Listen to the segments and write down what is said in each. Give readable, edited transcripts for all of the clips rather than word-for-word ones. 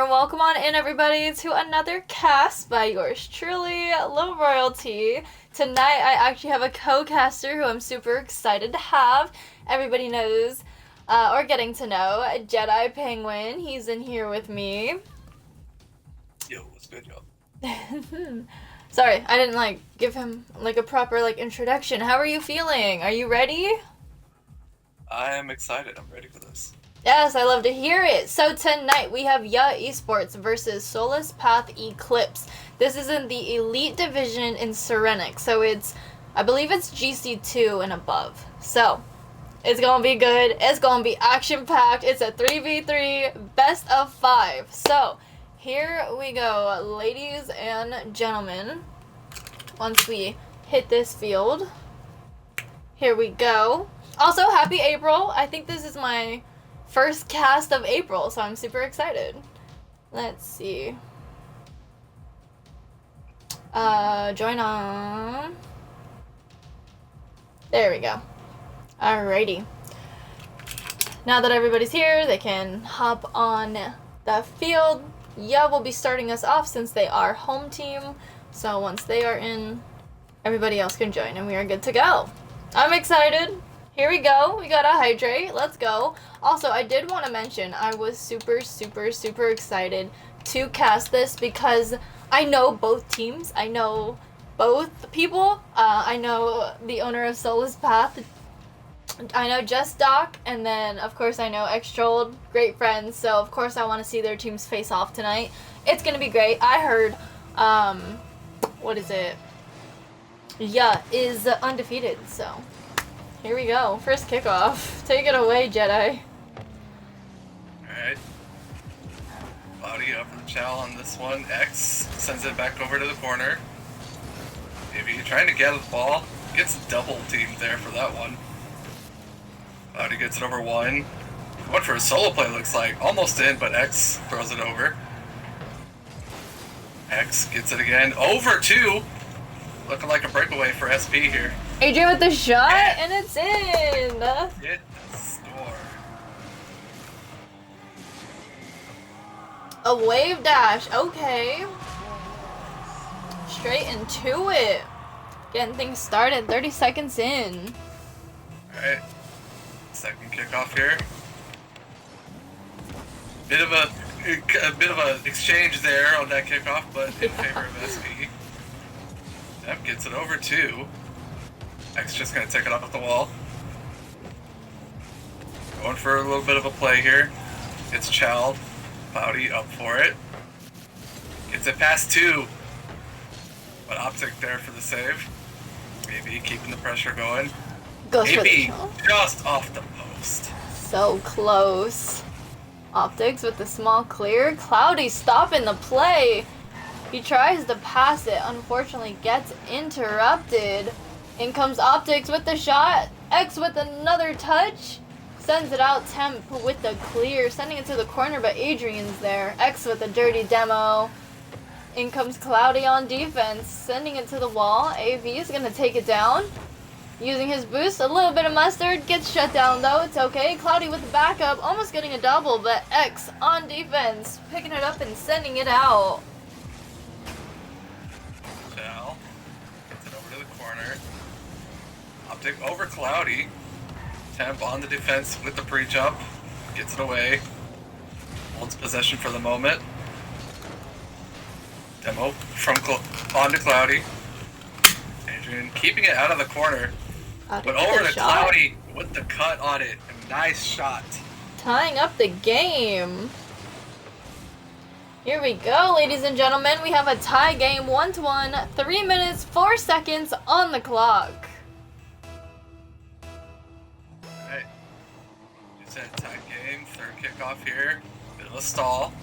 warm welcome on in, everybody, to another cast by yours truly, Low Royalty. Tonight, I actually have a co-caster who I'm super excited to have. Everybody knows, or getting to know, Jedi Penguin. He's in here with me. Yo, what's good, y'all? Sorry, I didn't, give him, a proper, introduction. How are you feeling? Are you ready? I am excited. I'm ready for this. Yes, I love to hear it. So tonight we have Yuhh Esports versus Solus Path Eclipse. This is in the Elite Division in Serenyx. So I believe it's GC2 and above. So it's going to be good. It's going to be action-packed. It's a 3v3 best of 5. So here we go, ladies and gentlemen. Once we hit this field. Here we go. Also, happy April. I think this is my first cast of April, so I'm super excited. Let's see. Join on. There we go. Alrighty. Now that everybody's here, they can hop on the field. Yuhh will be starting us off since they are home team. So once they are in, everybody else can join and we are good to go. I'm excited. Here we go. We gotta hydrate. Let's go. Also, I did want to mention I was super excited to cast this because I know both teams. I know both people. I know the owner of Solus Path. I know Just Doc, and then of course I know X-Trolled. Great friends. So of course I want to see their teams face off tonight. It's gonna be great. I heard, what is it? Yuhh is undefeated. So. Here we go. First kickoff. Take it away, Jedi. Alright. Cloudy up for the chow on this one. X sends it back over to the corner. Maybe trying to get the ball. Gets double teamed there for that one. Cloudy gets it over one. Went for a solo play, looks like. Almost in, but X throws it over. X gets it again. Over two. Looking like a breakaway for SP here. Adrian with the shot, and it's in! Get the score. A wave dash, okay. Straight into it. Getting things started, 30 seconds in. Alright. Second kickoff here. Bit of a exchange there on that kickoff, but in favor of SP. Temp gets it over two. X just gonna take it off the wall. Going for a little bit of a play here. It's Child. Cloudy up for it. Gets it past two. But Optic there for the save. Maybe keeping the pressure going. Goes for AB the just off the post. So close. Optics with the small clear. Cloudy stopping the play. He tries to pass it, unfortunately gets interrupted. In comes Optics with the shot. X with another touch. Sends it out. Temp with the clear. Sending it to the corner, but Adrian's there. X with a dirty demo. In comes Cloudy on defense. Sending it to the wall. AV is going to take it down. Using his boost. A little bit of mustard. Gets shut down though. It's okay. Cloudy with the backup. Almost getting a double, but X on defense. Picking it up and sending it out. Shell gets it over to the corner. Optic over Cloudy. Temp on the defense with the pre-jump. Gets it away. Holds possession for the moment. Demo from onto Cloudy. Adrian keeping it out of the corner. But over to Cloudy with the cut on it. A nice shot. Tying up the game. Here we go, ladies and gentlemen. We have a tie game, 1-1, 3 minutes, 4 seconds on the clock. Alright. You said tie game, third kickoff here. Bit of a stall.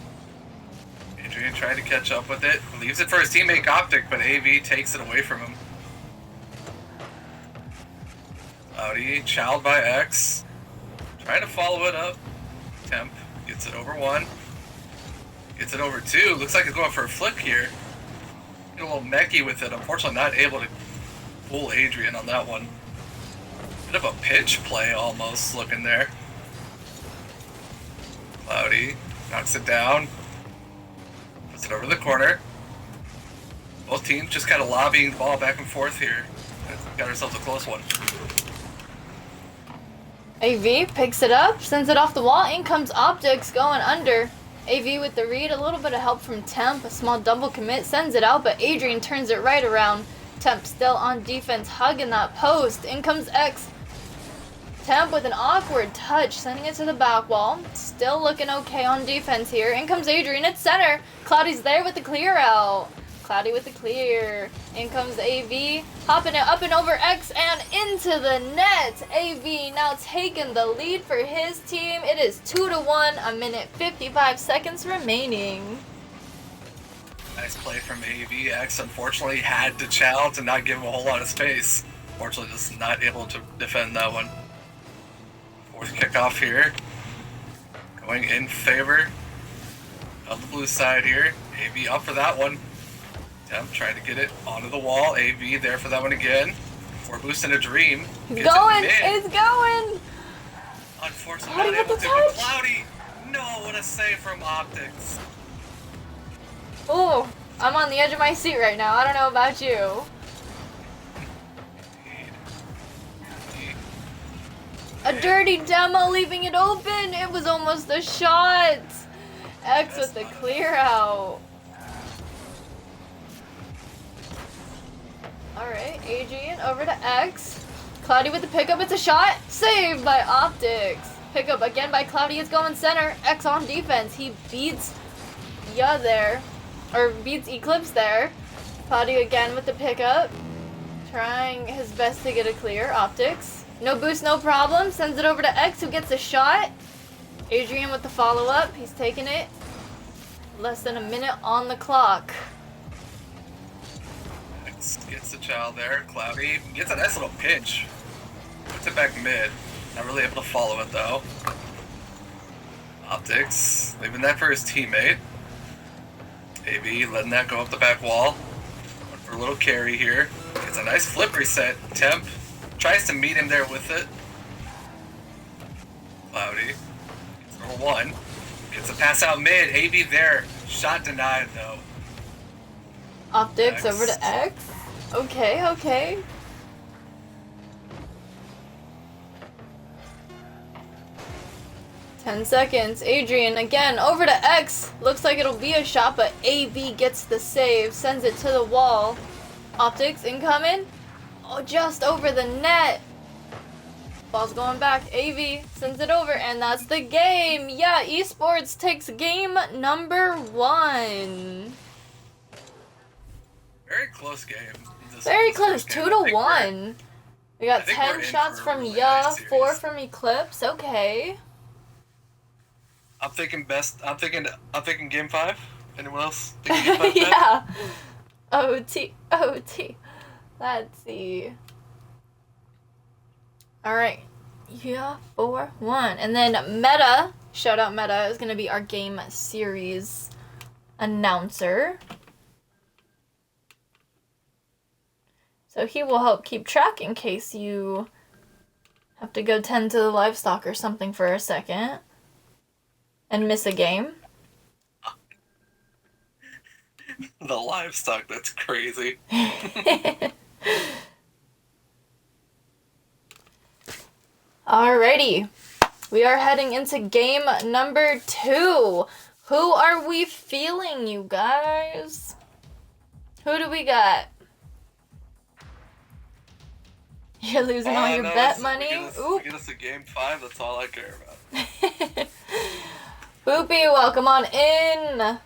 Adrian trying to catch up with it. Leaves it for his teammate Optic, but AV takes it away from him. Cloudy, chowed by X. Trying to follow it up. Temp gets it over one. Gets it over two. Looks like he's going for a flip here. Get a little mechy with it. Unfortunately not able to fool Adrian on that one. Bit of a pitch play almost looking there. Cloudy knocks it down. it over the corner. Both teams just kind of lobbying the ball back and forth here. Got ourselves a close one. AV picks it up, sends it off the wall. In comes Optics going under. AV with the read, a little bit of help from Temp, a small double commit, sends it out, but Adrian turns it right around. Temp still on defense, hugging that post. In comes X. Temp with an awkward touch, sending it to the back wall. Still looking okay on defense here. In comes Adrian at center. Cloudy's there with the clear out. Cloudy with the clear. In comes AV, hopping it up and over X and into the net. AV now taking the lead for his team. It is 2-1, a minute 55 seconds remaining. Nice play from AV. X unfortunately had to chow to not give him a whole lot of space. Fortunately, just not able to defend that one. Fourth kickoff here. Going in favor of the blue side here. AV up for that one. Temp trying to get it onto the wall. AV there for that one again. For boost in a dream. It's going! It's going! Unfortunately, Cloudy not able with to. the touch. Cloudy! No, what a save from Optics. Oh, I'm on the edge of my seat right now. I don't know about you. A dirty demo leaving it open. It was almost a shot. X with the clear out. Alright, Adrian over to X. Cloudy with the pickup. It's a shot. Saved by Optics. Pickup again by Cloudy. It's going center. X on defense. He beats Yuhh there. Or beats Eclipse there. Cloudy again with the pickup. Trying his best to get a clear. Optics. No boost, no problem. Sends it over to X, who gets a shot. Adrian with the follow-up. He's taking it. Less than a minute on the clock. X gets the child there. Cloudy gets a nice little pitch. Puts it back mid. Not really able to follow it, though. Optics leaving that for his teammate. AB letting that go up the back wall. Went for a little carry here. Gets a nice flip reset. Temp tries to meet him there with it. Cloudy gets number one. Gets a pass out mid. AB there. Shot denied though. Optics X. over to X. Okay, okay. Ten seconds. Adrian again over to X. Looks like it'll be a shot, but AV gets the save. Sends it to the wall. Optics incoming. Oh, just over the net. Ball's going back. AV sends it over, and that's the game. Yeah, Esports takes game number 1. Very close game. Very close, game. 2-1. We got I think 10 we're in shots for a from really Yuhh, nice 4 series. from Eclipse. Okay. I'm thinking game 5. Anyone else thinking game 5? Yeah. OT. Let's see. All right. Yeah, 4-1. And then Meta, shout out Meta, is going to be our game series announcer. So he will help keep track in case you have to go tend to the livestock or something for a second and miss a game. The livestock, that's crazy. Alrighty. We are heading into game number 2. Who are we feeling, you guys? Who do we got? You're losing all your bet money? We get us a game 5, that's all I care about. Boopy, welcome on in.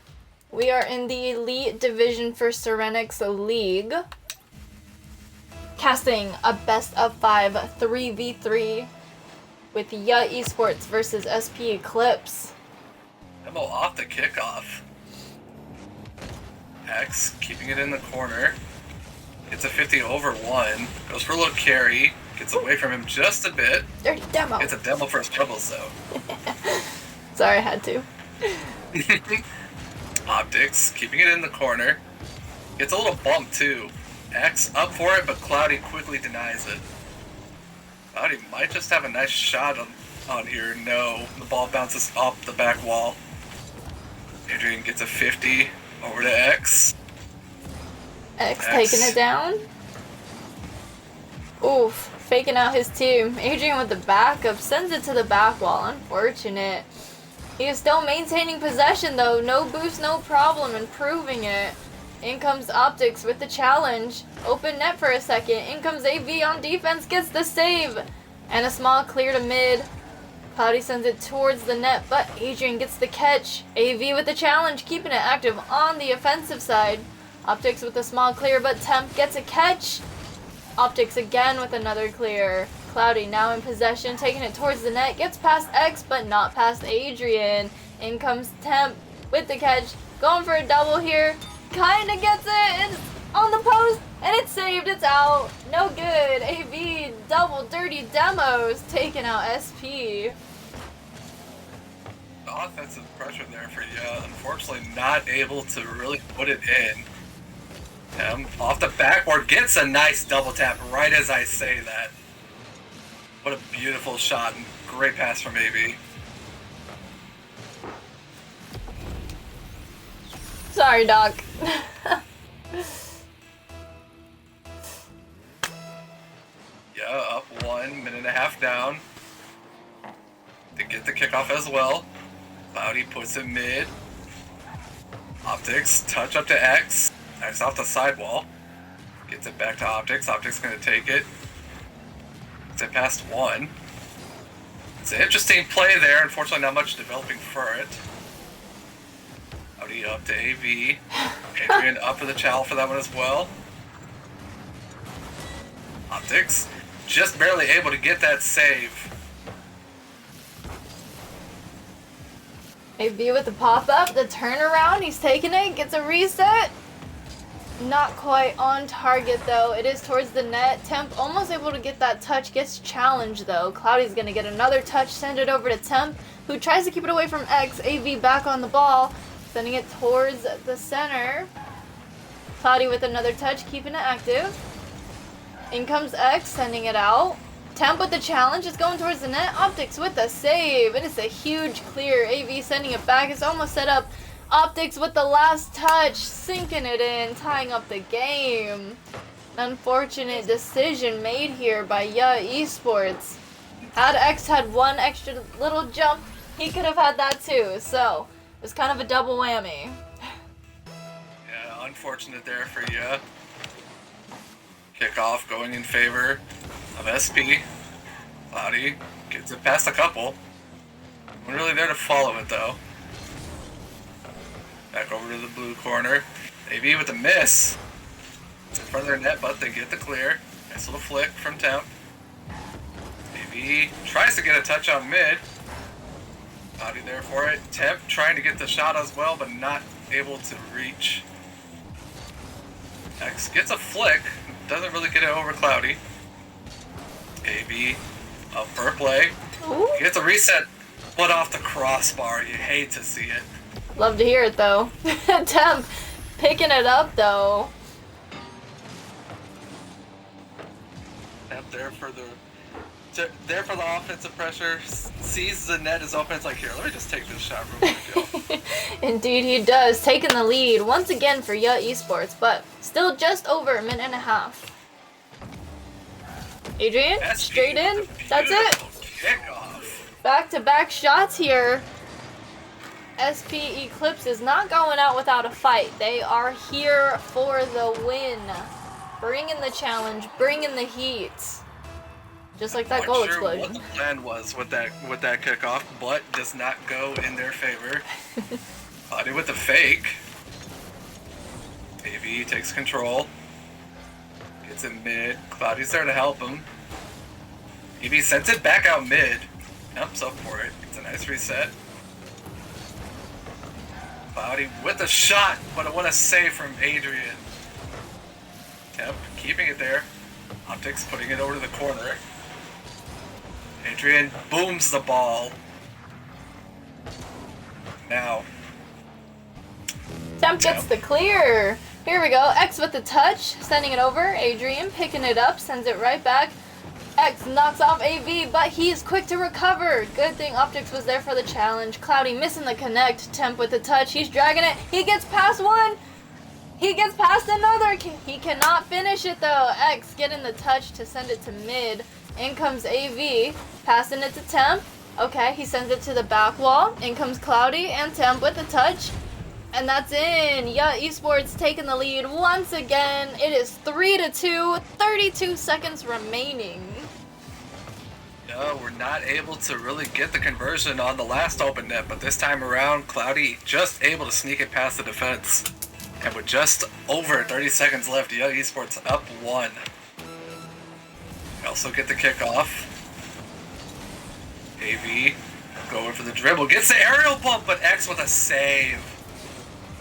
We are in the Elite Division for Serenyx League. Casting a best of 5 3v3 with Yuhh Esports versus SP Eclipse. Demo off the kickoff. X keeping it in the corner. Gets a 50 over 1. Goes for a little carry. Gets away from him just a bit. Dirty demo. Gets a demo for his troubles though. Sorry, I had to. Optics keeping it in the corner. Gets a little bump too. X up for it, but Cloudy quickly denies it. Cloudy might just have a nice shot on here. No, the ball bounces up the back wall. Adrian gets a 50. Over to X. X taking it down. Oof, faking out his team. Adrian with the backup sends it to the back wall. Unfortunate. He is still maintaining possession though. No boost, no problem, improving it. In comes Optics with the challenge. Open net for a second. In comes AV on defense, gets the save. And a small clear to mid. Cloudy sends it towards the net, but Adrian gets the catch. AV with the challenge, keeping it active on the offensive side. Optics with a small clear, but Temp gets a catch. Optics again with another clear. Cloudy now in possession, taking it towards the net. Gets past X, but not past Adrian. In comes Temp with the catch. Going for a double here. Kinda gets it. It's on the post, and it's saved. It's out. No good. AV double dirty demos. Taking out SP. The offensive pressure there for Yuhh. Unfortunately, not able to really put it in. Off the backboard, gets a nice double tap right as I say that. What a beautiful shot and great pass from AV. Sorry, Doc. Yuhh, up 1 minute and a half down. To get the kickoff as well. Cloudy puts it mid. Optics, touch up to X. X off the sidewall. Gets it back to Optics. Optics gonna take it. Gets it past 1. It's an interesting play there. Unfortunately, not much developing for it. Cloudy up to AV. Adrian up for the challenge for that one as well. Optics just barely able to get that save. AV with the pop-up, the turnaround, he's taking it, gets a reset. Not quite on target though. It is towards the net. Temp almost able to get that touch, gets challenged though. Cloudy's gonna get another touch, send it over to Temp, who tries to keep it away from X. AV back on the ball, sending it towards the center. Cloudy with another touch, keeping it active. In comes X, sending it out. Temp with the challenge, is going towards the net. Optics with the save. It is a huge clear. AV sending it back. It's almost set up. Optics with the last touch, sinking it in, tying up the game. Unfortunate decision made here by Yuhh Esports. Had X had one extra little jump, he could have had that too. So, it was kind of a double whammy. Yeah, unfortunate there for Yuhh. Kickoff going in favor of SP. Cloudy gets it past a couple. We're really there to follow it though. Back over to the blue corner. AV with a miss. It's in front of their net, but they get the clear. Nice little flick from Temp. AV tries to get a touch on mid. Cloudy there for it. Temp trying to get the shot as well, but not able to reach. X gets a flick. Doesn't really get it over Cloudy. AV up for a play. Ooh. Gets a reset, but off the crossbar. You hate to see it. Love to hear it though. Temp picking it up though. Temp there for the offensive pressure. Sees the net is open. It's like, here, let me just take this shot real quick. Indeed he does, taking the lead once again for Yuhh Esports, but still just over a minute and a half. Adrian, straight in. That's it. Kickoff. Back-to-back shots here. SP Eclipse is not going out without a fight. They are here for the win. Bringing the challenge, bringing the heat. Just like that goal explosion. What the plan was with that kickoff, but does not go in their favor. Cloudy with the fake. AV takes control. Gets it mid. Cloudy's there to help him. AV sends it back out mid. Jumps up for it. It's a nice reset. Cloudy with a shot, but what a save from Adrian. Temp keeping it there. Optics putting it over to the corner. Adrian booms the ball. Now. Temp gets the clear. Here we go. X with the touch, sending it over. Adrian picking it up, sends it right back. X knocks off AV, but he's quick to recover. Good thing Optics was there for the challenge. Cloudy missing the connect. Temp with the touch. He's dragging it. He gets past one. He gets past another. He cannot finish it though. X getting the touch to send it to mid. In comes AV, passing it to Temp. Okay, he sends it to the back wall. In comes Cloudy and Temp with the touch. And that's in. Yeah, Esports taking the lead once again. It is 3-2, 32 seconds remaining. No, we're not able to really get the conversion on the last open net, but this time around, Cloudy just able to sneak it past the defense. And with just over 30 seconds left, Yuhh Esports up 1. We also get the kickoff. AV going for the dribble, gets the aerial bump, but X with a save.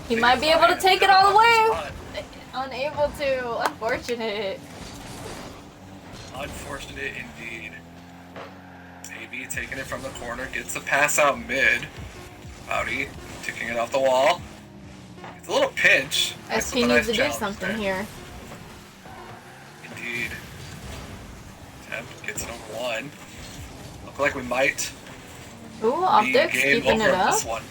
He might be able to take it all the way. Unable to. Unfortunate. Unfortunate indeed. AV taking it from the corner, gets the pass out mid. Cloudy ticking it off the wall. It's a little pinch. SP needs to do something here. Indeed. Temp gets it over 1. Look like we might. Ooh, Optics keeping it up. This one.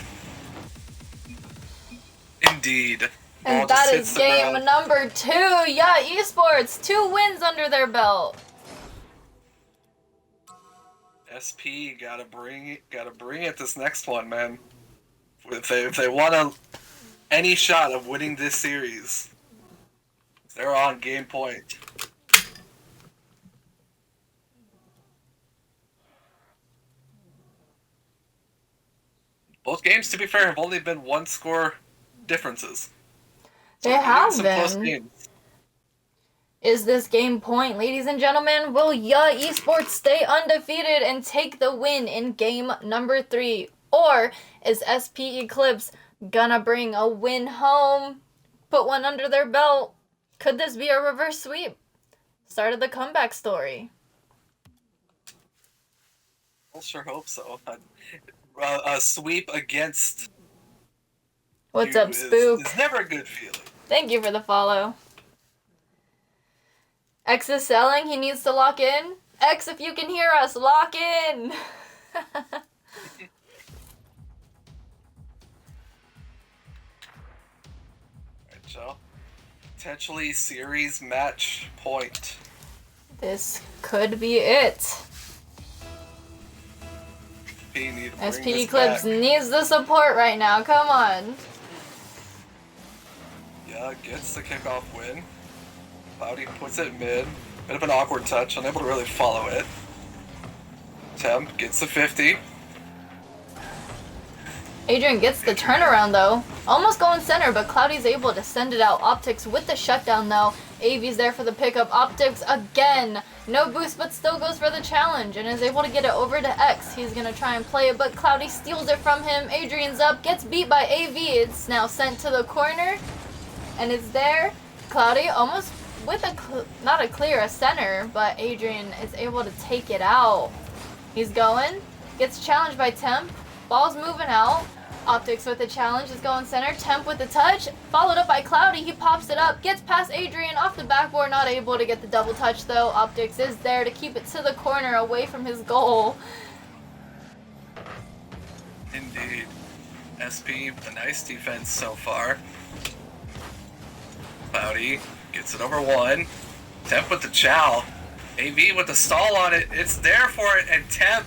Indeed. And that is game number 2. Yeah, Esports 2 wins under their belt. SP gotta bring it this next one, man. If they want any shot of winning this series, they're on game point. Both games, to be fair, have only been 1 score differences. They have been. Is this game point, ladies and gentlemen? Will Yuhh Esports stay undefeated and take the win in game number 3? Or is SP Eclipse gonna bring a win home? Put one under their belt? Could this be a reverse sweep? Start of the comeback story. I sure hope so. A sweep against What's up, Spook? It's never a good feeling. Thank you for the follow. X is selling. He needs to lock in. X, if you can hear us, lock in. Alright, Joe. Potentially series match point. This could be it. SP Eclipse needs the support right now. Come on. Yeah, gets the kickoff win. Cloudy puts it mid. Bit of an awkward touch, unable to really follow it. Temp gets the 50. Adrian gets the turnaround though. Almost going center, but Cloudy's able to send it out. Optics with the shutdown though. AV's there for the pickup. Optics again. No boost, but still goes for the challenge and is able to get it over to X. He's going to try and play it, but Cloudy steals it from him. Adrian's up, gets beat by AV. It's now sent to the corner and it's there. Cloudy almost with not a clear, a center, but Adrian is able to take it out. He's going, gets challenged by Temp. Ball's moving out. Optics with the challenge is going center. Temp with the touch. Followed up by Cloudy. He pops it up. Gets past Adrian off the backboard. Not able to get the double touch though. Optics is there to keep it to the corner away from his goal. Indeed. SP with a nice defense so far. Cloudy gets it over 1. Temp with the chow. AV with the stall on it. It's there for it, and Temp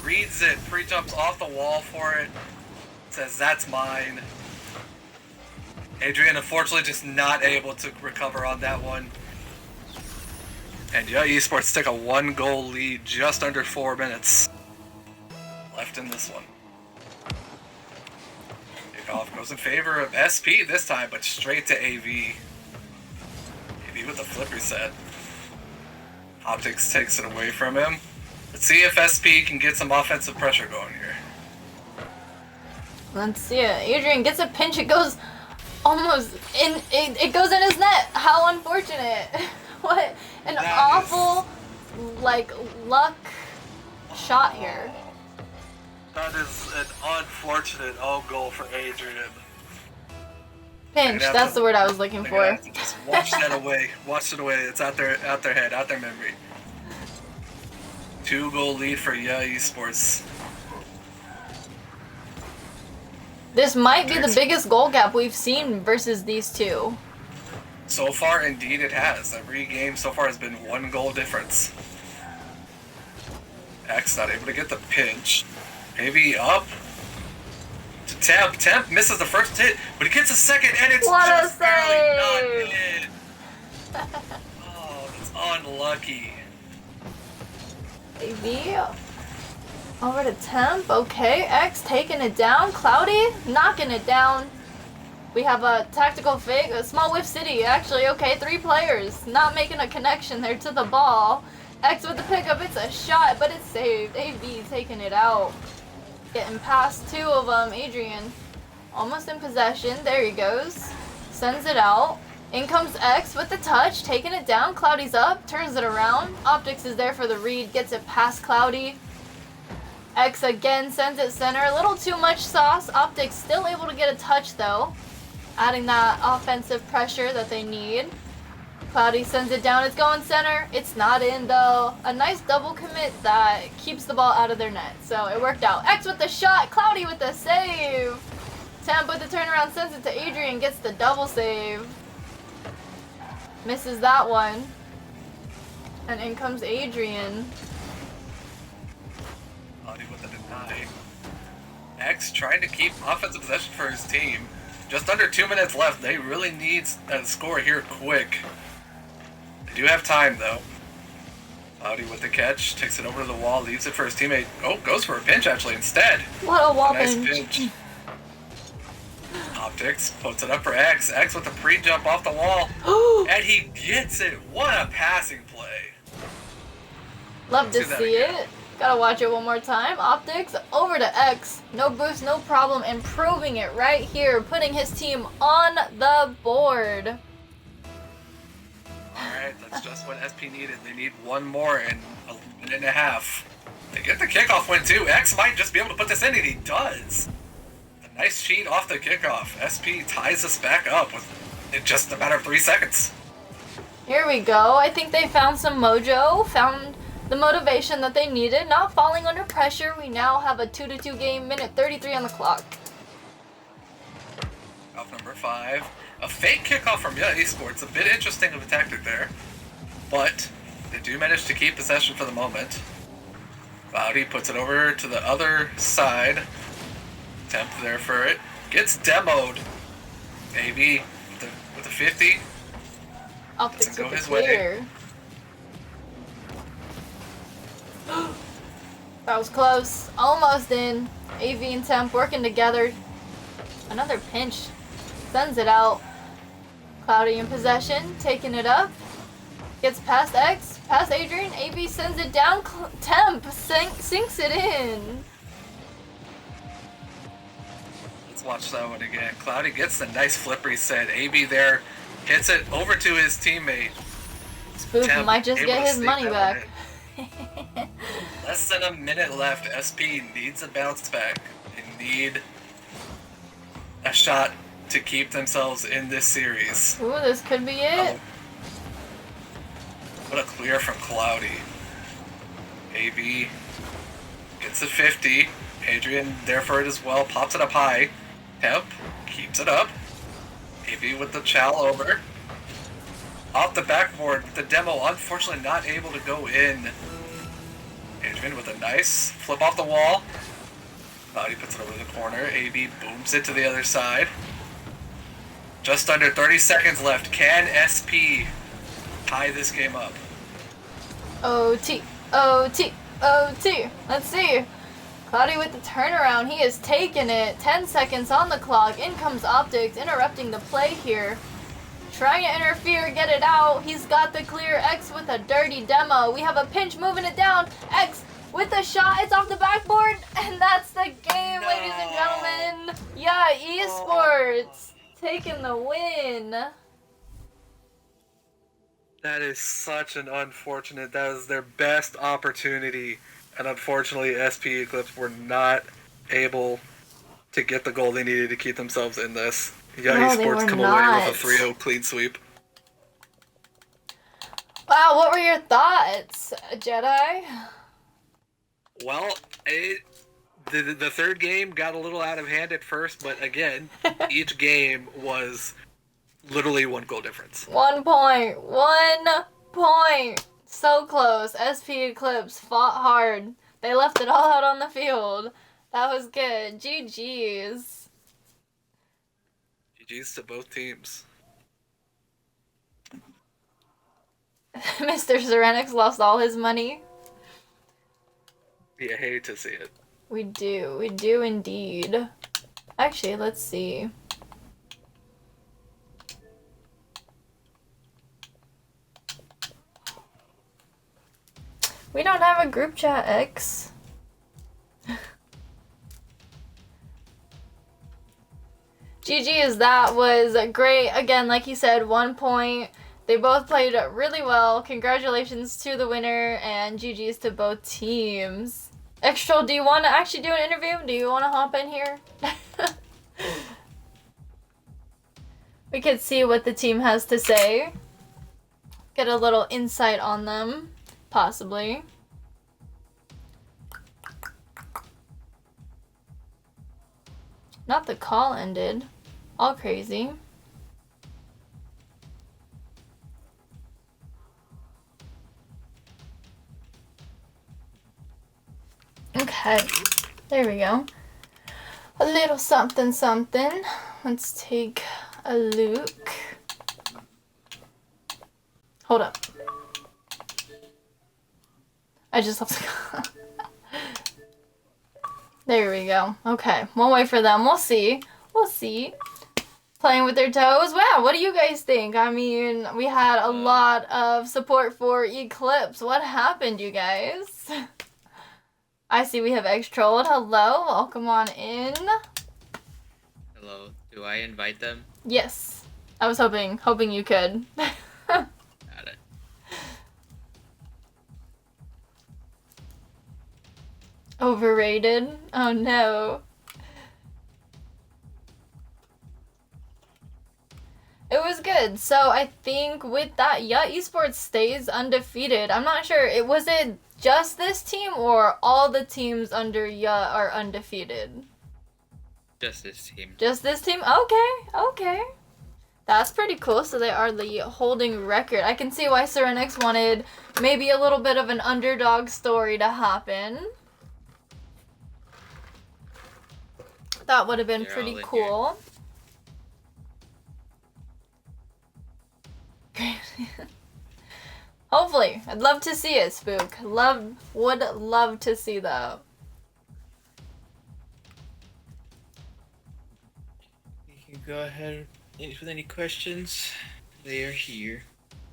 reads it. Pre-jumps off the wall for it. Says, that's mine. Adrian, unfortunately, just not able to recover on that one. And Yuhh Esports take a 1-goal lead just under 4 minutes left in this one. Kickoff goes in favor of SP this time, but straight to AV. AV with the flip reset. Optics takes it away from him. Let's see if SP can get some offensive pressure going here. Let's see it. Adrian gets a pinch. It goes almost in. It goes in his net. How unfortunate. What an awful, luck shot here. That is an unfortunate own goal for Adrian. Pinch. That's the word I was looking for. Just watch that away. Watch it away. It's out their head, out their memory. 2-goal lead for Yuhh Esports. This might be the biggest goal gap we've seen versus these two. So far, indeed it has. Every game so far has been 1 goal difference. X not able to get the pinch. Maybe up to Temp. Temp misses the first hit, but he gets a second, and it's just barely not in. Oh, that's unlucky. Maybe. Over to Temp. Okay, X taking it down. Cloudy knocking it down. We have a tactical fake, a small whiff city, actually. Okay, 3 players not making a connection there to the ball. X with the pickup, it's a shot, but it's saved. AB taking it out. Getting past 2 of them. Adrian almost in possession. There he goes. Sends it out. In comes X with the touch, taking it down. Cloudy's up, turns it around. Optics is there for the read, gets it past Cloudy. X again sends it center. A little too much sauce. Optics still able to get a touch though, adding that offensive pressure that they need. Cloudy sends it down. It's going center. It's not in though. A nice double commit that keeps the ball out of their net. So it worked out. X with the shot. Cloudy with the save. Temp with the turnaround sends it to Adrian. Gets the double save. Misses that one. And in comes Adrian. Cloudy with the deny. X trying to keep offensive possession for his team. Just under 2 minutes left. They really need a score here quick. They do have time though. Cloudy with the catch, takes it over to the wall, leaves it for his teammate. Oh, goes for a pinch actually instead. What a wall Nice pinch. pinch. Optics puts it up for X. X with the pre-jump off the wall. And he gets it. What a passing play. Love to Let's do that see again. it. Gotta watch it one more time. Optics over to X. No boost, no problem. Improving it right here. Putting his team on the board. Alright, that's just what SP needed. They need one more in a minute and a half. They get the kickoff win too. X might just be able to put this in, and he does. A nice cheat off the kickoff. SP ties us back up with in just a matter of 3 seconds. Here we go. I think they found some mojo. Found the motivation that they needed. Not falling under pressure. We now have a 2-2 game. Minute 33 on the clock. Off number 5. A fake kickoff from Yuhh Esports. A bit interesting of a tactic there. But they do manage to keep possession for the moment. Cloudy puts it over to the other side. Temp there for it. Gets demoed. Maybe with a 50. Optics Doesn't go with his the way. clear. That was close. Almost in. AV and Temp working together. Another pinch. Sends it out. Cloudy in possession. Taking it up. Gets past X. Past Adrian. AV sends it down. Temp sinks it in. Let's watch that one again. Cloudy gets the nice flip reset. AB there hits it over to his teammate. Spoof Temp might just able get to his sneak money that back. one in. Less than a minute left. SP needs a bounce back. They need a shot to keep themselves in this series. Ooh, this could be it. What a clear from Cloudy. AB gets a 50. Adrian there for it as well. Pops it up high. Temp keeps it up. AB with the chow over. Off the backboard with the demo. Unfortunately not able to go in. Adrian with a nice flip off the wall. Cloudy puts it over the corner. AB booms it to the other side. Just under 30 seconds left. Can SP tie this game up? OT, OT, OT. Let's see. Cloudy with the turnaround. He is taking it. 10 seconds on the clock. In comes Optics, interrupting the play here. Trying to interfere, get it out. He's got the clear. X with a dirty demo. We have a pinch moving it down. X with the shot. It's off the backboard. And that's the game, ladies and gentlemen. Yeah, Esports taking the win. That is such an unfortunate. That was their best opportunity. And unfortunately, SP Eclipse were not able to get the goal they needed to keep themselves in this. Yeah, No, they Esports were come not. away with a 3-0 clean sweep. Wow, what were your thoughts, Jedi? Well, the third game got a little out of hand at first, but again, each game was literally 1 goal difference. 1 point. 1 point. So close. SP Eclipse fought hard. They left it all out on the field. That was good. GG's. GG's to both teams. Mr. Serenyx lost all his money. Yeah, I hate to see it. We do indeed. Actually, let's see. We don't have a group chat, X. GG's, that was great. Again, like he said, 1 point. They both played really well. Congratulations to the winner, and GG's to both teams. Extra, do you want to actually do an interview? Do you want to hop in here? We could see what the team has to say. Get a little insight on them, possibly. Not the call ended. All crazy. Okay, there we go. A little something something. Let's take a look. Hold up. I just left the There we go. Okay, we'll wait for them. We'll see. We'll see. Playing with their toes. Wow, what do you guys think? I mean, we had a lot of support for Eclipse. What happened, you guys? I see we have X Trolled. Hello, welcome on in. Hello, do I invite them? Yes. I was hoping you could. Got it. Overrated? Oh no. It was good. So I think with that, Yuhh Esports stays undefeated. I'm not sure. Was it just this team or all the teams under Yuhh are undefeated? Just this team. Just this team? Okay, okay. That's pretty cool. So they are the holding record. I can see why Serenyx wanted maybe a little bit of an underdog story to happen. That would have been pretty cool. Hopefully. I'd love to see it, Spook. Would love to see that. You can go ahead with any questions. They are here.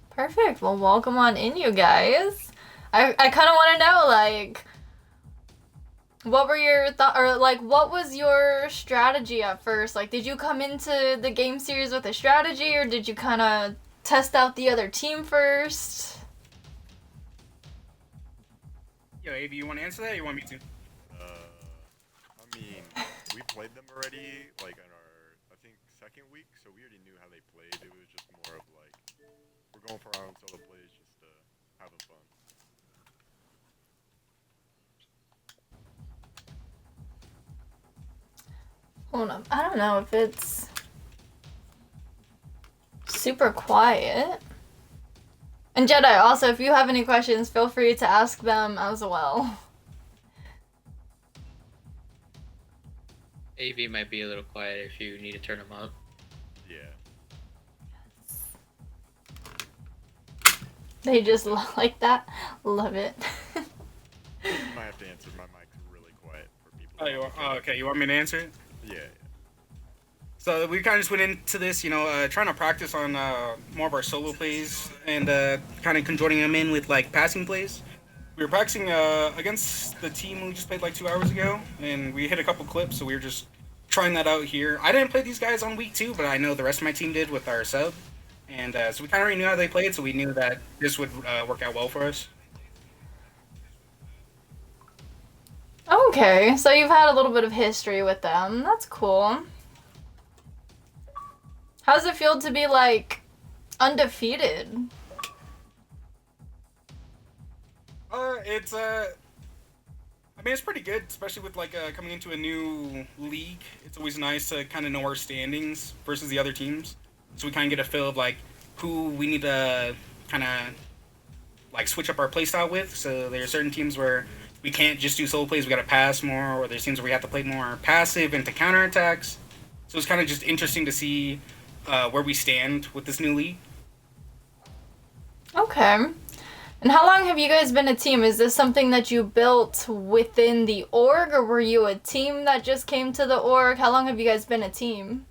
Perfect. Well, welcome on in, you guys. I kind of want to know, like, what were your thoughts, or like, what was your strategy at first? Like, did you come into the game series with a strategy, or did you kind of test out the other team first? Yo, Avi, you want to answer that or you want me to? I mean, we played them already, like, in our, I think, second week, so we already knew how they played. It was just more of, like, we're going for our own solo plays just to have fun. Hold on. I don't know if it's super quiet. And Jedi, also, if you have any questions, feel free to ask them as well. AV might be a little quiet if you need to turn them up. Yeah. They just like that. Love it. You might have to answer. My mic's really quiet for people. Oh, okay. You want me to answer it? Yeah. So we kind of just went into this, trying to practice on more of our solo plays and kind of conjoining them in with like passing plays. We were practicing against the team we just played like 2 hours ago, and we hit a couple clips, so we were just trying that out here. I didn't play these guys on week 2, but I know the rest of my team did with our sub, and so we kind of already knew how they played, so we knew that this would work out well for us. Okay, so you've had a little bit of history with them. That's cool. How's it feel to be, like, undefeated? It's I mean, it's pretty good, especially with like coming into a new league. It's always nice to kind of know our standings versus the other teams, so we kind of get a feel of like who we need to kind of like switch up our playstyle with. So there are certain teams where we can't just do solo plays; we got to pass more, or there's teams where we have to play more passive into counterattacks. So it's kind of just interesting to see where we stand with this new league. Okay. And how long have you guys been a team? Is this something that you built within the org, or were you a team that just came to the org? How long have you guys been a team?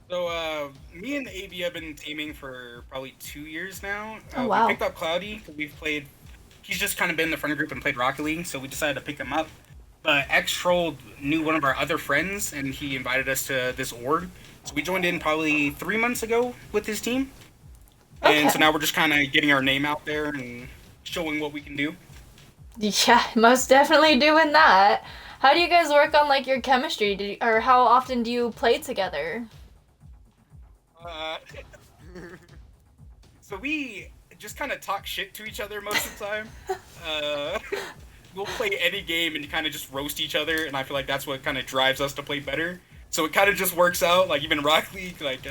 So me and AB have been teaming for probably 2 years now. Oh, wow. We picked up Cloudy. We've played. He's just kind of been in the front group and played Rocket League, so we decided to pick him up. But X Troll knew one of our other friends, and he invited us to this org. So we joined in probably 3 months ago with his team. Okay. And so now we're just kind of getting our name out there and showing what we can do. Yeah, most definitely doing that. How do you guys work on like your chemistry? Or how often do you play together? So we just kind of talk shit to each other most of the time. We'll play any game and kind of just roast each other, and I feel like that's what kind of drives us to play better. So it kind of just works out. Like even Rocket League, like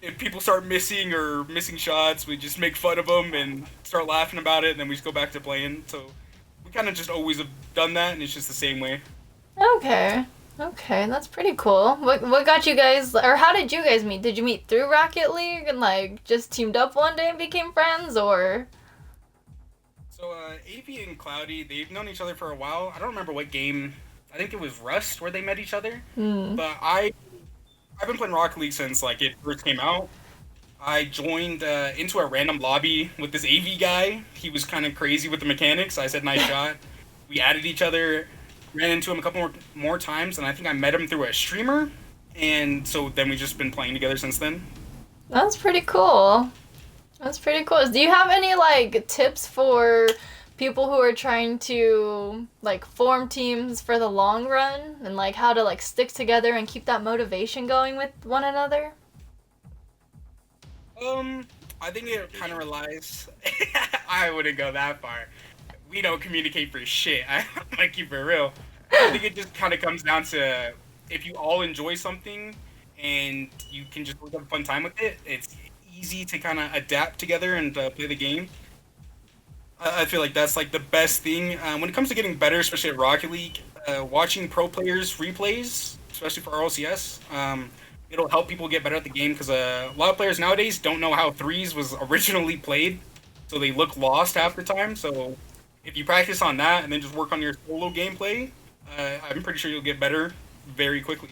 if people start missing or missing shots, we just make fun of them and start laughing about it, and then we just go back to playing. So we kind of just always have done that, and it's just the same way. Okay. Okay, that's pretty cool. What got you guys, or how did you guys meet? Did you meet through Rocket League and like just teamed up one day and became friends, or? So AP and Cloudy, they've known each other for a while. I don't remember what game. I think it was Rust where they met each other. But I've been playing Rocket League since like it first came out. I joined into a random lobby with this AV guy. He was kind of crazy with the mechanics. I said nice shot. We added each other, ran into him a couple more times, and I think I met him through a streamer. And so then we've just been playing together since then. That's pretty cool. That's pretty cool. Do you have any like tips for people who are trying to like form teams for the long run and like how to like stick together and keep that motivation going with one another? I think it kind of relies. I wouldn't go that far. We don't communicate for shit. I might keep it real. I think it just kind of comes down to if you all enjoy something and you can just have a fun time with it. It's easy to kind of adapt together and play the game. I feel like that's like the best thing when it comes to getting better, especially at Rocket League. Watching pro players replays, especially for RLCS, it'll help people get better at the game because a lot of players nowadays don't know how threes was originally played, so they look lost half the time. So if you practice on that and then just work on your solo gameplay, I'm pretty sure you'll get better very quickly.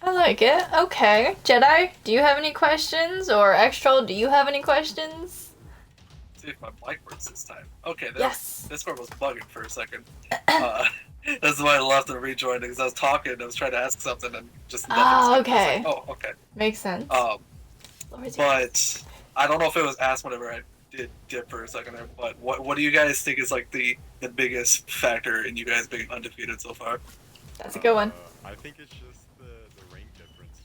I like it. Okay. Jedi, do you have any questions? Or X-Troll, do you have any questions? See if my mic works this time. Okay, Yes. this part was bugging for a second. That's why I left and rejoined because I was talking. I was trying to ask something and just nothing. Oh, was okay. like, oh, okay. Makes sense. But I don't know if it was asked whenever I did dip for a second there. But what do you guys think is like the biggest factor in you guys being undefeated so far? That's a good one. I think it's just the rank difference,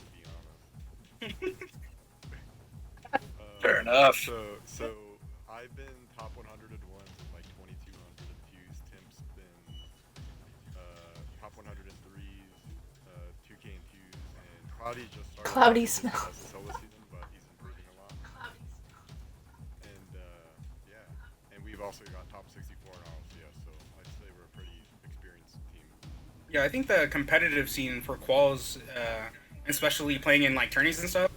to be honest. Fair enough. So I've been top 100 at once and like 2200 at twos. Tim's been top 100 at threes, 2K and twos, and Cloudy just started. Cloudy his smell. solo season, but he's improving a lot. And yeah, and we've also got top 64 in RLCS, so I'd say we're a pretty experienced team. Yeah, I think the competitive scene for quals, especially playing in like tourneys and stuff,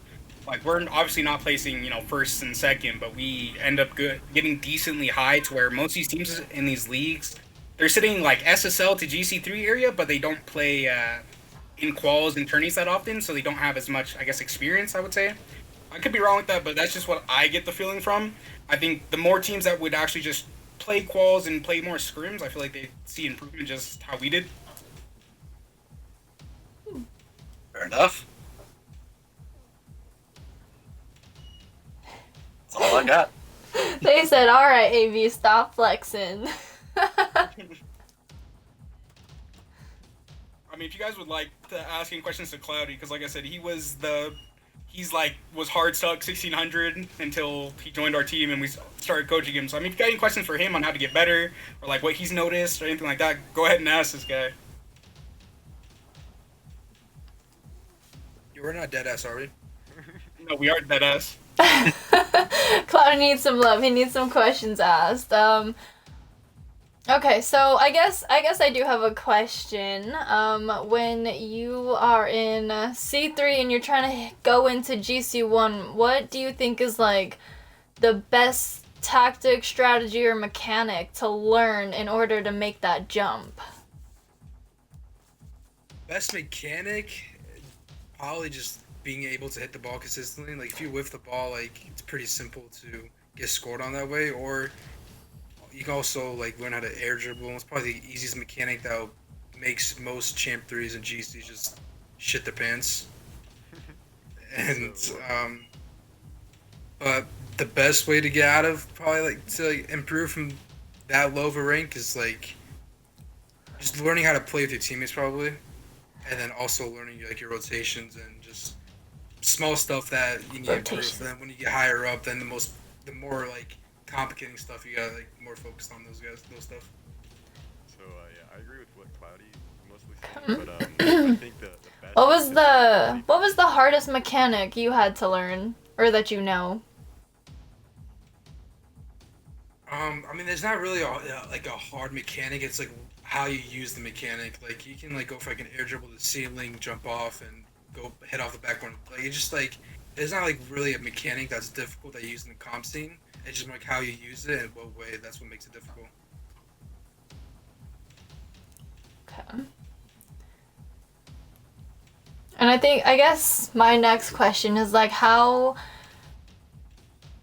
like we're obviously not placing, first and second, but we end up getting decently high to where most of these teams in these leagues, they're sitting like SSL to GC3 area, but they don't play in quals and tourneys that often, so they don't have as much, I guess, experience, I would say. I could be wrong with that, but that's just what I get the feeling from. I think the more teams that would actually just play quals and play more scrims, I feel like they see improvement just how we did. Fair enough. That's all I got. They said, all right, AV, stop flexing. I mean, if you guys would like to ask any questions to Cloudy, because like I said, he was the he's like was hard stuck 1600 until he joined our team and we started coaching him. So I mean, if you got any questions for him on how to get better or like what he's noticed or anything like that, go ahead and ask this guy. We're not dead ass, are we? No, we are dead ass. Cloud needs some love. He needs some questions asked. Okay, so I guess I do have a question. When you are in C3 and you're trying to go into GC1, what do you think is like the best tactic, strategy, or mechanic to learn in order to make that jump? Best mechanic, probably just being able to hit the ball consistently. Like if you whiff the ball, like it's pretty simple to get scored on that way. Or you can also like learn how to air dribble. It's probably the easiest mechanic that makes most champ threes and GC just shit their pants. And but the best way to get out of probably like to like, improve from that low of a rank is like just learning how to play with your teammates probably, and then also learning like your rotations and just small stuff that you need to improve. And then when you get higher up, then the more like complicating stuff you got like more focused on those stuff. So yeah, I agree with what Cloudy mostly said, but I think the best. What was the hardest mechanic you had to learn or that you know? I mean, there's not really like a hard mechanic. It's like how you use the mechanic. Like you can like go for like an air dribble to the ceiling, jump off, and go head off the backboard. Like it's just like there's not like really a mechanic that's difficult that you use in the comp scene. It's just like how you use it and what way. That's what makes it difficult. Okay. And I guess my next question is like how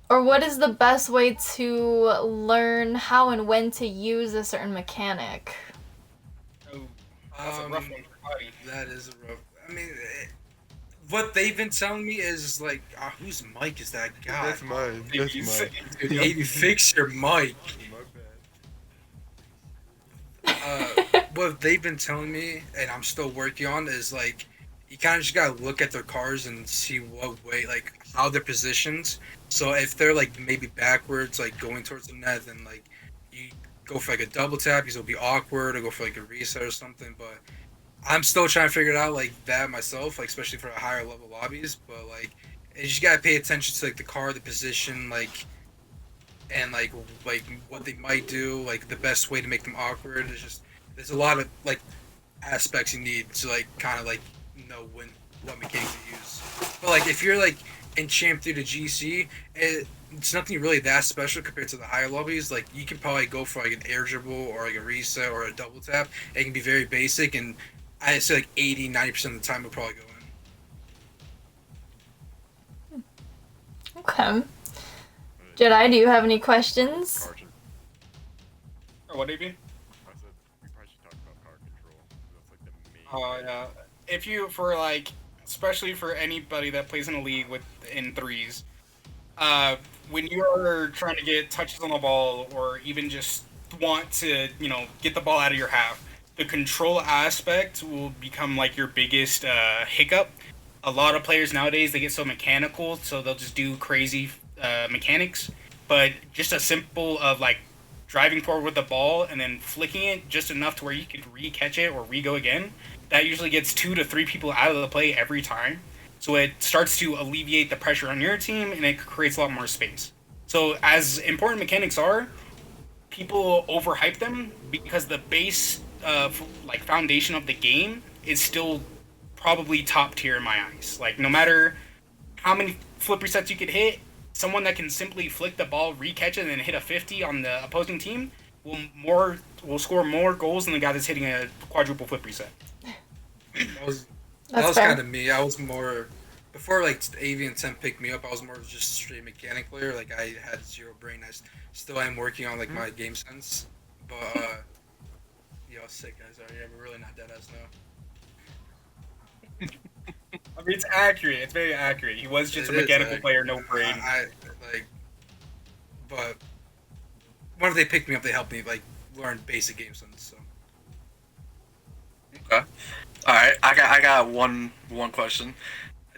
or what is the best way to learn how and when to use a certain mechanic? Oh, that's a rough one for Cloudy. That is a rough. I mean, what they've been telling me is like, whose mic is that guy? That's mine. That's mine. Dude, hey, fix your mic. My bad. What they've been telling me, and I'm still working on, is like you kind of just gotta look at their cars and see what way, like how they're positioned. So if they're like maybe backwards, like going towards the net, then like you go for like a double tap because it'll be awkward, or go for like a reset or something. But I'm still trying to figure it out like that myself, like especially for higher level lobbies. But like you just gotta pay attention to like the car, the position, like and like what they might do, like the best way to make them awkward. It's just there's a lot of like aspects you need to like kind of like know what mechanics to use. But like if you're like in Champ 3 to GC, it's nothing really that special compared to the higher lobbies. Like you can probably go for like an air dribble or like a reset or a double tap. It can be very basic, and I'd say like 80-90% of the time it'll probably go in. Okay. Jedi, do you have any questions? Carson. Or what, AB? I said we probably should talk about car control. That's like the main. Yeah. If you for like, especially for anybody that plays in a league in threes, when you are trying to get touches on the ball or even just want to, get the ball out of your half, the control aspect will become like your biggest hiccup. A lot of players nowadays, they get so mechanical, so they'll just do crazy mechanics. But just a simple of like driving forward with the ball and then flicking it just enough to where you could re-catch it or re-go again, that usually gets 2 to 3 people out of the play every time. So it starts to alleviate the pressure on your team, and it creates a lot more space. So as important mechanics are, people overhype them because the base like foundation of the game is still probably top tier in my eyes. Like no matter how many flip resets you could hit, someone that can simply flick the ball, re-catch it, and then hit a 50 on the opposing team will score more goals than the guy that's hitting a quadruple flip reset. That was kind of me. I was more before like AV and Temp picked me up. I was more of just a straight mechanic player. Like I had zero brain. I still am working on like my game sense. But yo, sick guys. Yeah, we're really not dead ass now. I mean, it's accurate. It's very accurate. He was just a mechanical player, no brain. But whenever they picked me up, they helped me like learn basic game sense. So. Okay. All right. I got one question.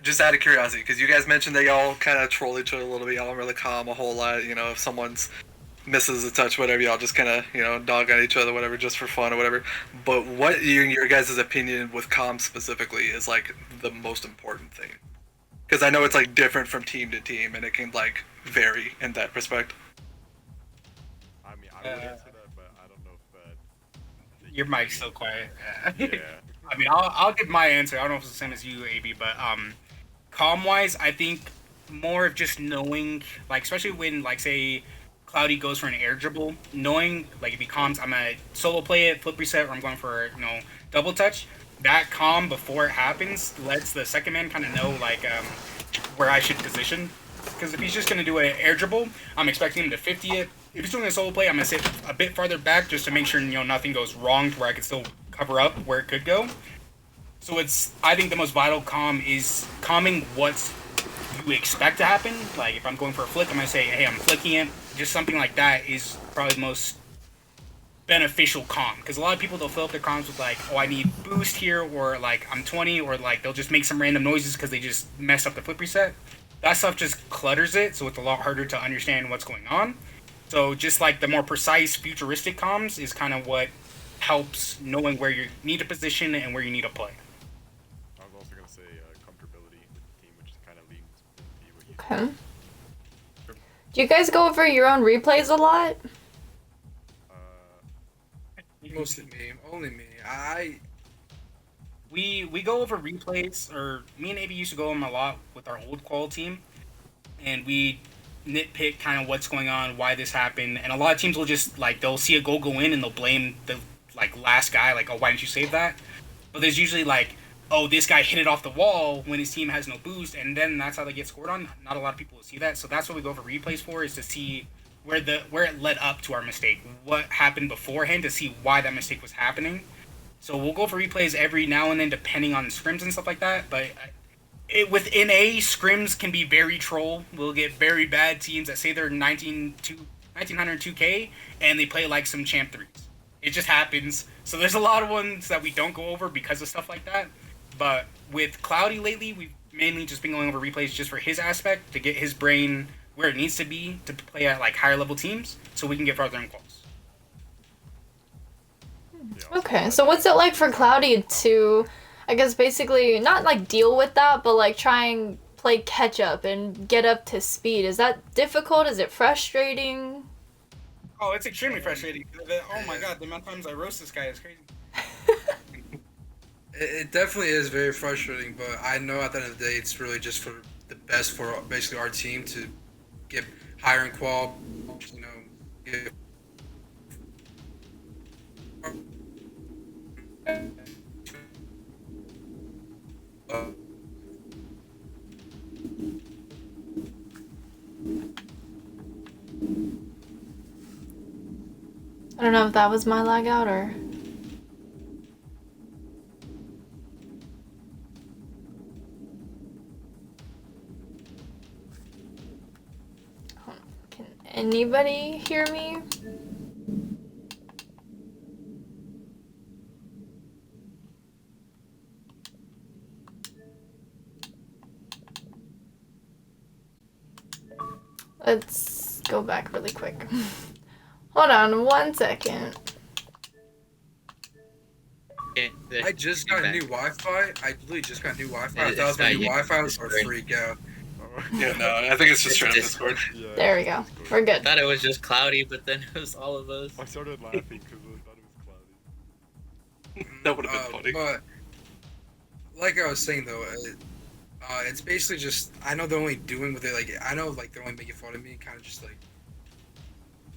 just out of curiosity, because you guys mentioned that y'all kind of troll each other a little bit. Y'all don't really calm a whole lot. You know, if someone's misses a touch, whatever, y'all just kind of, you know, dog on each other, whatever, just for fun or whatever. But what, in your guys' opinion, with comms specifically, is like the most important thing? Because I know it's like different from team to team, and it can like vary in that respect. I mean, I would answer that, but I don't know if Your mic's so quiet. yeah. I mean, I'll give my answer. I don't know if it's the same as you, AB, but comm wise, I think more of just knowing, like, especially when, like, say, Cloudy goes for an air dribble, knowing, like, if he comms, I'm gonna solo play it, flip reset, or I'm going for, you know, double touch. That comm before it happens lets the second man kind of know, like, where I should position. Because if he's just gonna do an air dribble, I'm expecting him to 50 it. If he's doing a solo play, I'm gonna sit a bit farther back just to make sure, you know, nothing goes wrong to where I can still cover up where it could go. So I think the most vital comm is calming what you expect to happen. Like if I'm going for a flick, I'm gonna say, hey, I'm flicking it. Just something like that is probably the most beneficial comm. Because a lot of people, they'll fill up their comms with like, oh, I need boost here, or like I'm 20, or like they'll just make some random noises because they just messed up the flip reset. That stuff just clutters it, so it's a lot harder to understand what's going on. So just like the more precise, futuristic comms is kind of what helps knowing where you need to position and where you need to play. I was also gonna say comfortability with the team, which kind of leans into what you Okay. Do you guys go over your own replays a lot? Mostly me, only me. We go over replays, or me and AB used to go over them a lot with our old qual team, and we nitpick kind of what's going on, why this happened, and a lot of teams will just like they'll see a goal go in and they'll blame the like last guy, like, oh, why didn't you save that? But there's usually like, oh, this guy hit it off the wall when his team has no boost, and then that's how they get scored on. Not a lot of people will see that, so that's what we go for replays for, is to see where it led up to our mistake, what happened beforehand, to see why that mistake was happening. So we'll go for replays every now and then, depending on scrims and stuff like that. But within scrims can be very troll. We'll get very bad teams that say they're 1902K and they play like some champ 3s. It just happens. So there's a lot of ones that we don't go over because of stuff like that. But with Cloudy lately, we've mainly just been going over replays just for his aspect, to get his brain where it needs to be to play at like higher level teams, so we can get farther in quals. Okay, so what's it like for Cloudy to, I guess, basically not like deal with that, but like try and play catch up and get up to speed? Is that difficult? Is it frustrating? Oh, it's extremely frustrating. Oh my god, the amount of times I roast this guy is crazy. It definitely is very frustrating, but I know at the end of the day, it's really just for the best for basically our team to get higher in qual, you know, get I don't know if that was my lag out or... Can anybody hear me? Let's go back really quick. Hold on 1 second. I just got new Wi-Fi. I literally just got new Wi-Fi. If that was It's my not new you, Wi-Fi, I was it's gonna great. freak out. Yeah, no, I think it's just straight up Discord. Discord. Yeah, There we go. We're I good. thought it was just Cloudy, but then it was all of us. I started laughing because I thought it was cloudy. That would have been funny. But like I was saying though, it's basically just, I know they're only doing what they like. I know like they're only making fun of me, kind of just like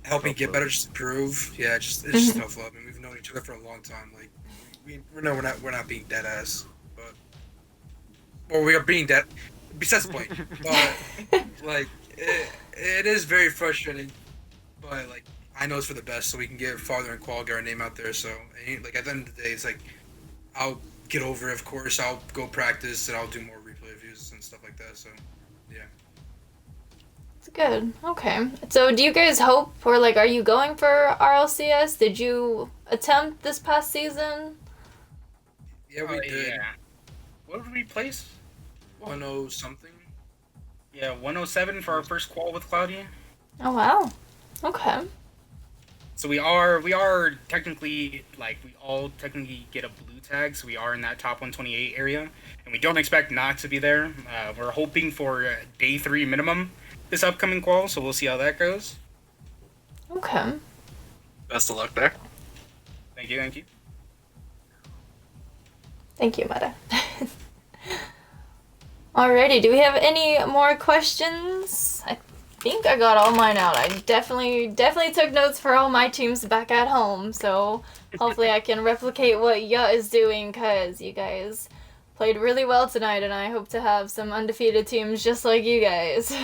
help me Tough get love. better, just to prove. Yeah, it's just tough love. And we've known each other for a long time. Like we're not being dead ass, but or we are being dead. Besides the point, but like it is very frustrating. But like I know it's for the best, so we can get farther in qual, get our name out there. So like at the end of the day, it's like I'll get over it. Of course, I'll go practice and I'll do more replay reviews and stuff like that. So yeah. It's good. Okay. So do you guys hope, or like, are you going for RLCS? Did you attempt this past season? Yeah, we did. Yeah. What did we place? 10 something. Yeah, 107 for our first qual with Cloudy. Oh wow. Okay. So we are technically, like, we all technically get a blue tag, so we are in that top 128 area, and we don't expect not to be there. We're hoping for day 3 minimum this upcoming qual, so we'll see how that goes. Okay. Best of luck there. Thank you, thank you. Thank you, Meta. Alrighty, do we have any more questions? I think I got all mine out. I definitely took notes for all my teams back at home, so hopefully I can replicate what Yuhh is doing, because you guys played really well tonight, and I hope to have some undefeated teams just like you guys.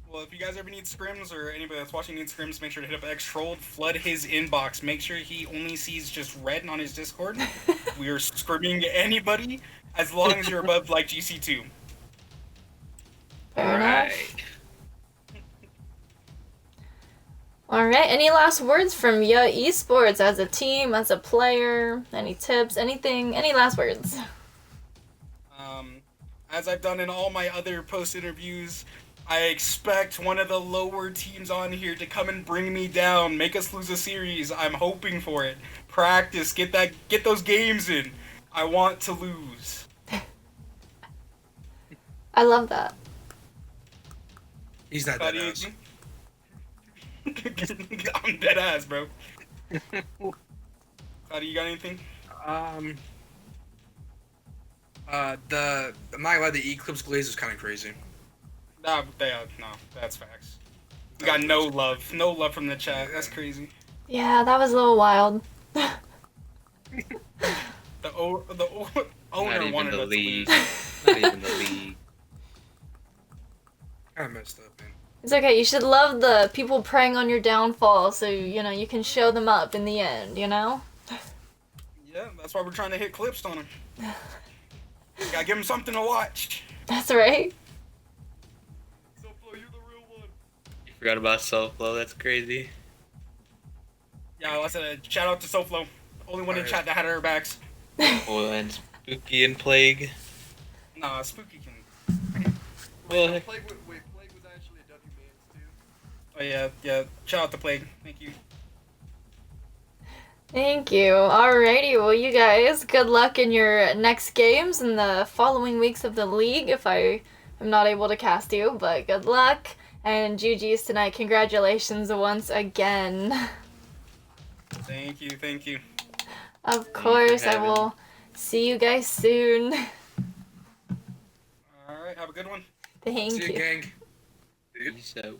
Well, if you guys ever need scrims, or anybody that's watching needs scrims, make sure to hit up X-Trolled, flood his inbox. Make sure he only sees just red on his Discord. We are scrimming anybody as long as you're above, like, GC2. Fair enough. Alright. Alright, any last words from Yuhh Esports as a team, as a player? Any tips, anything? Any last words? As I've done in all my other post interviews, I expect one of the lower teams on here to come and bring me down, make us lose a series. I'm hoping for it. Practice, get those games in. I want to lose. I love that. He's not that ass. I'm dead ass, bro. Cloudy, you got anything? I'm not gonna lie, the Eclipse glaze is kind of crazy. No, that's facts. We got no love from the chat. That's crazy. Yeah, that was a little wild. The owner Not even wanted the us league. to lose. Not even the league. Kind of messed up, man. It's okay, you should love the people preying on your downfall so, you know, you can show them up in the end, you know? Yeah, that's why we're trying to hit clips on him. Gotta give him something to watch. That's right. Soflo, you're the real one. You forgot about Soflo, that's crazy. Yeah, I said shout out to Soflo. Only one in chat that had our backs. Oh, and Spooky and Plague. Nah, Spooky can. Well, Plague was actually a W Mans too. Oh yeah. Shout out to Plague. Thank you. Thank you. Alrighty, well, you guys, good luck in your next games in the following weeks of the league if I am not able to cast you, but good luck. And GG's tonight. Congratulations once again. Thank you. Of course, I will see you guys soon. Alright, have a good one. Thank See you, you. gang. peace out.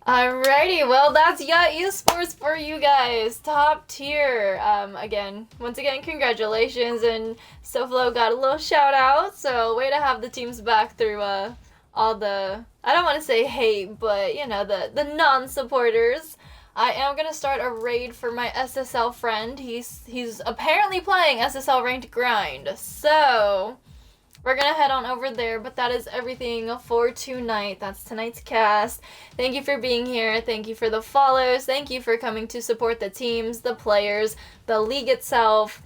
Alrighty, well, that's Yuhh Esports for you guys. Top tier. Once again, congratulations, and Soflo got a little shout out, so way to have the teams back through all the, I don't want to say hate, but, you know, the non-supporters. I am going to start a raid for my SSL friend. He's apparently playing SSL Ranked Grind, so we're going to head on over there, but that is everything for tonight. That's tonight's cast. Thank you for being here. Thank you for the follows. Thank you for coming to support the teams, the players, the league itself.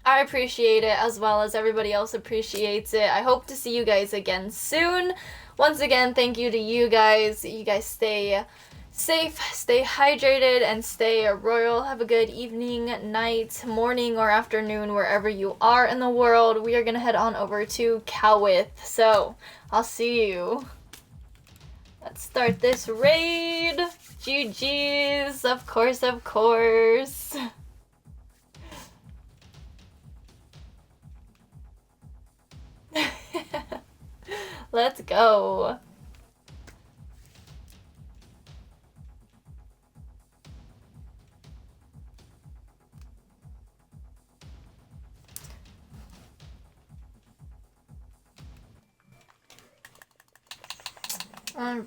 I appreciate it, as well as everybody else appreciates it. I hope to see you guys again soon. Once again, thank you to you guys. You guys stay safe, stay hydrated, and stay royal. Have a good evening, night, morning, or afternoon, wherever you are in the world. We are going to head on over to Cowith, so I'll see you. Let's start this raid. GG's, of course, of course. Let's go. All right.